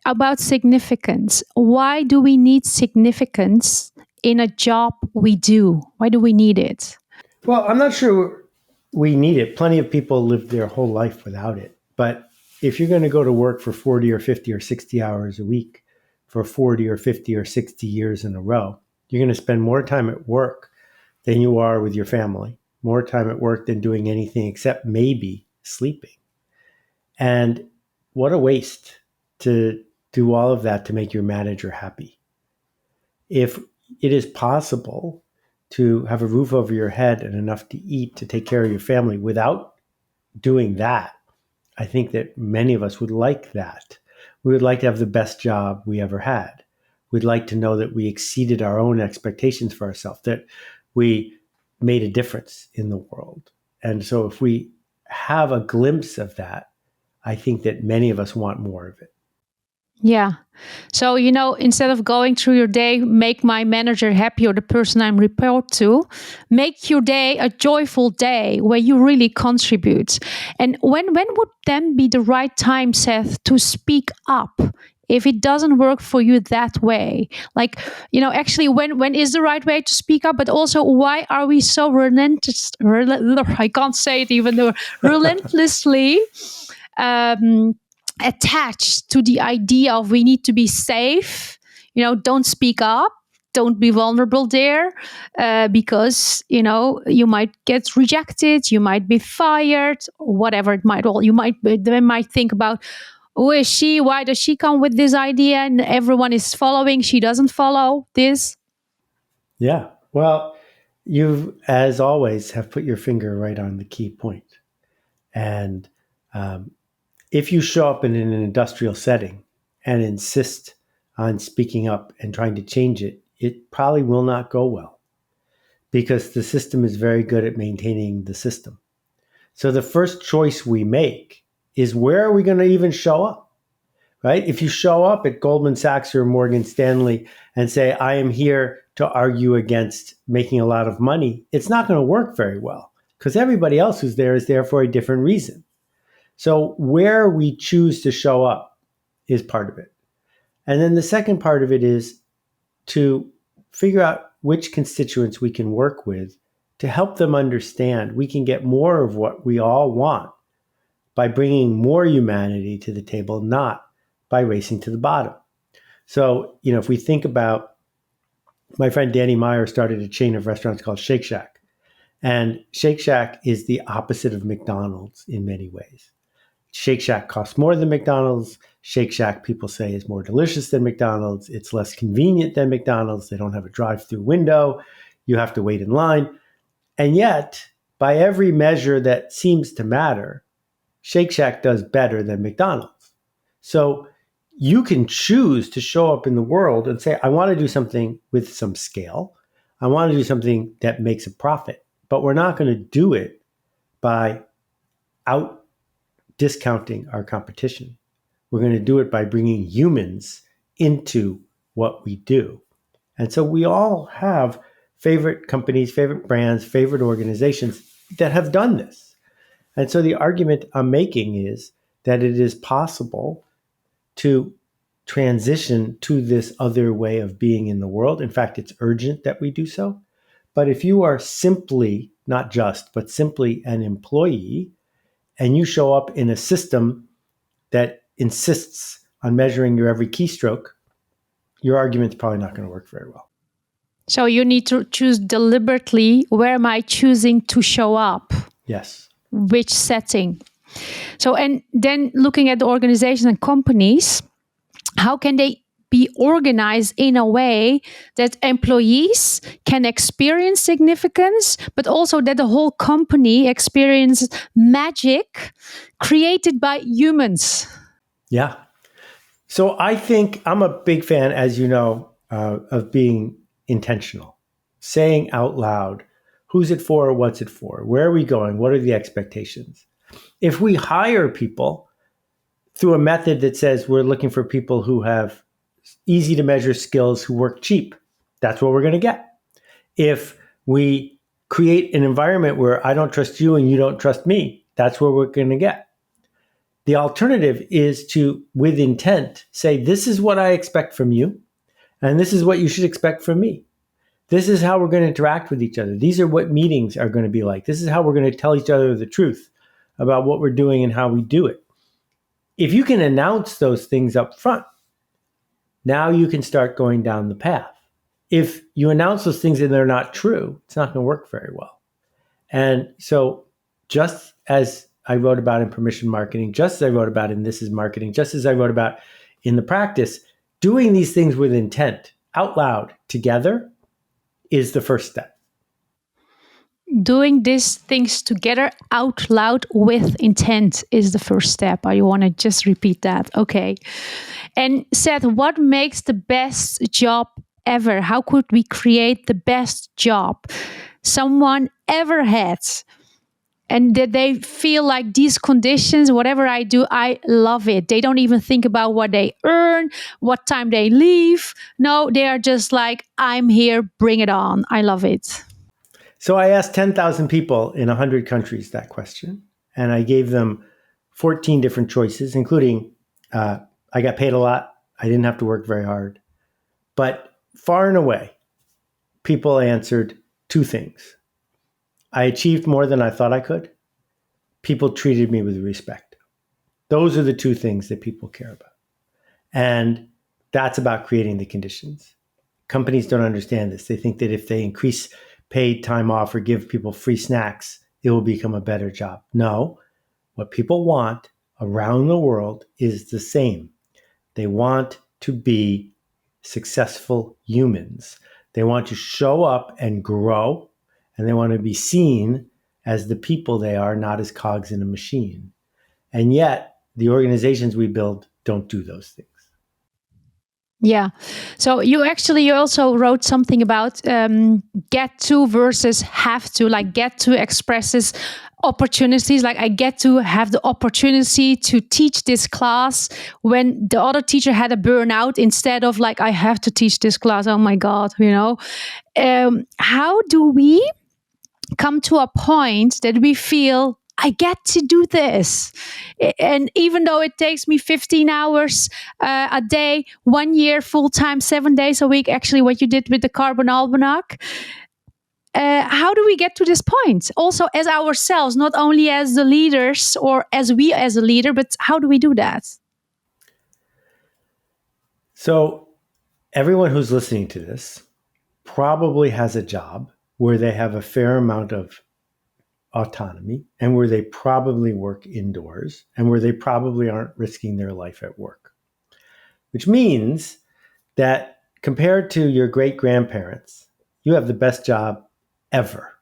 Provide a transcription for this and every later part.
about significance. Why do we need significance in a job we do? Why do we need it? Well, I'm not sure we need it. Plenty of people live their whole life without it. But if you're going to go to work for 40 or 50 or 60 hours a week for 40 or 50 or 60 years in a row, you're going to spend more time at work than you are with your family, more time at work than doing anything except maybe sleeping. And what a waste to do all of that to make your manager happy. If it is possible to have a roof over your head and enough to eat to take care of your family without doing that, I think that many of us would like that. We would like to have the best job we ever had. We'd like to know that we exceeded our own expectations for ourselves, that we made a difference in the world. And so if we have a glimpse of that, I think that many of us want more of it. Yeah. So, instead of going through your day, make my manager happy or the person I'm report to, make your day a joyful day where you really contribute. And when would then be the right time, Seth, to speak up if it doesn't work for you that way? Like, actually, when is the right way to speak up? But also, why are we so I can't say it even though relentlessly attached to the idea of we need to be safe, don't speak up, don't be vulnerable there, because you might get rejected, you might be fired, or whatever it might all. They might think about, who is she? Why does she come with this idea? And everyone is following. She doesn't follow this. Yeah. Well, you, as always, have put your finger right on the key point. And if you show up in an industrial setting and insist on speaking up and trying to change it, it probably will not go well because the system is very good at maintaining the system. So the first choice we make is, where are we going to even show up, right? If you show up at Goldman Sachs or Morgan Stanley and say, I am here to argue against making a lot of money, it's not going to work very well because everybody else who's there is there for a different reason. So where we choose to show up is part of it. And then the second part of it is to figure out which constituents we can work with to help them understand we can get more of what we all want by bringing more humanity to the table, not by racing to the bottom. So, if we think about, my friend Danny Meyer started a chain of restaurants called Shake Shack. And Shake Shack is the opposite of McDonald's in many ways. Shake Shack costs more than McDonald's. Shake Shack, people say, is more delicious than McDonald's. It's less convenient than McDonald's. They don't have a drive-through window. You have to wait in line. And yet, by every measure that seems to matter, Shake Shack does better than McDonald's. So you can choose to show up in the world and say, I want to do something with some scale. I want to do something that makes a profit. But we're not going to do it by out discounting our competition. We're going to do it by bringing humans into what we do. And so we all have favorite companies, favorite brands, favorite organizations that have done this. And so the argument I'm making is that it is possible to transition to this other way of being in the world. In fact, it's urgent that we do so. But if you are simply, not just, but simply an employee, and you show up in a system that insists on measuring your every keystroke, your argument's probably not going to work very well. So you need to choose deliberately, where am I choosing to show up? Yes. Which setting? So, and then looking at the organizations and companies, how can they be organized in a way that employees can experience significance, but also that the whole company experiences magic created by humans? Yeah. So I think I'm a big fan, as you know, of being intentional, saying out loud, who's it for? What's it for? Where are we going? What are the expectations? If we hire people through a method that says we're looking for people who have easy to measure skills, who work cheap, that's what we're going to get. If we create an environment where I don't trust you and you don't trust me, that's what we're going to get. The alternative is to, with intent, say, this is what I expect from you, and this is what you should expect from me. This is how we're going to interact with each other. These are what meetings are going to be like. This is how we're going to tell each other the truth about what we're doing and how we do it. If you can announce those things up front, now you can start going down the path. If you announce those things and they're not true, it's not going to work very well. And so just as I wrote about in permission marketing, just as I wrote about in This is Marketing, just as I wrote about in the practice, doing these things with intent out loud together is the first step. Doing these things together out loud with intent is the first step. I want to just repeat that. Okay. And Seth, what makes the best job ever? How could we create the best job someone ever had? And that they feel like these conditions, whatever I do, I love it. They don't even think about what they earn, what time they leave. No, they are just like, I'm here, bring it on. I love it. So I asked 10,000 people in 100 countries that question, and I gave them 14 different choices, including I got paid a lot. I didn't have to work very hard. But far and away, people answered two things. I achieved more than I thought I could. People treated me with respect. Those are the two things that people care about. And that's about creating the conditions. Companies don't understand this. They think that if they increase paid time off or give people free snacks, it will become a better job. No, what people want around the world is the same. They want to be successful humans. They want to show up and grow, and they want to be seen as the people they are, not as cogs in a machine. And yet, the organizations we build don't do those things. Yeah. So you also wrote something about get to versus have to. Like get to expresses opportunities. Like I get to have the opportunity to teach this class when the other teacher had a burnout, instead of like, I have to teach this class. Oh my God, how do we come to a point that we feel I get to do this? And even though it takes me 15 hours a day, 1 year, full-time, 7 days a week, actually what you did with the Carbon Almanac, how do we get to this point? Also as ourselves, not only as the leaders or as we as a leader, but how do we do that? So everyone who's listening to this probably has a job where they have a fair amount of autonomy and where they probably work indoors and where they probably aren't risking their life at work, which means that compared to your great grandparents, you have the best job ever.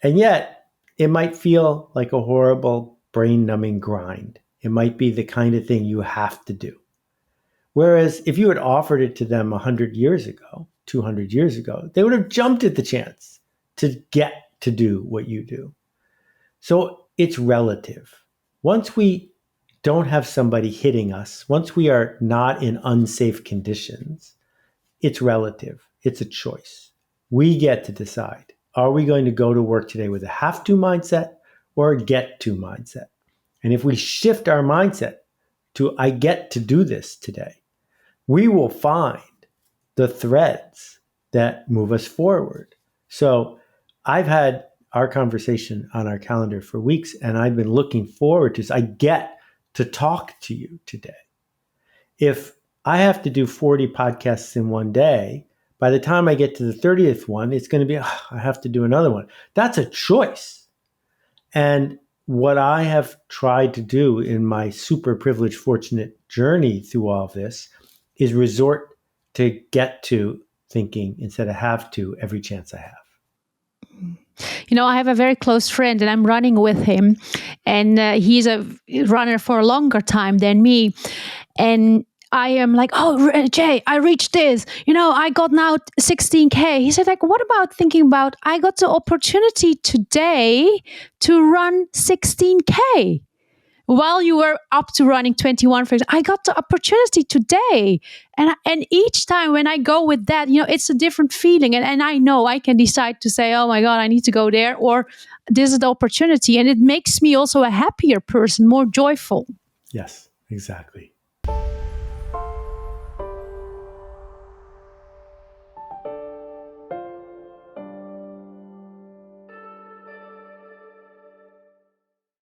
And yet it might feel like a horrible brain numbing grind. It might be the kind of thing you have to do. Whereas if you had offered it to them 100 years ago, 200 years ago, they would have jumped at the chance to get to do what you do. So it's relative. Once we don't have somebody hitting us, once we are not in unsafe conditions, it's relative. It's a choice. We get to decide, are we going to go to work today with a have to mindset or a get to mindset? And if we shift our mindset to I get to do this today, we will find the threads that move us forward. So I've had our conversation on our calendar for weeks, and I've been looking forward to this. I get to talk to you today. If I have to do 40 podcasts in one day, by the time I get to the 30th one, it's going to be, I have to do another one. That's a choice. And what I have tried to do in my super privileged, fortunate journey through all of this is resort to get to thinking instead of have to every chance I have. I have a very close friend and I'm running with him, and he's a runner for a longer time than me. And I am like, oh, Jay, I reached this. I got now 16K. He said, like, what about thinking about, I got the opportunity today to run 16K. While you were up to running 21, for example, I got the opportunity today. And each time when I go with that, it's a different feeling. And I know I can decide to say, oh my God, I need to go there, or this is the opportunity. And it makes me also a happier person, more joyful. Yes, exactly.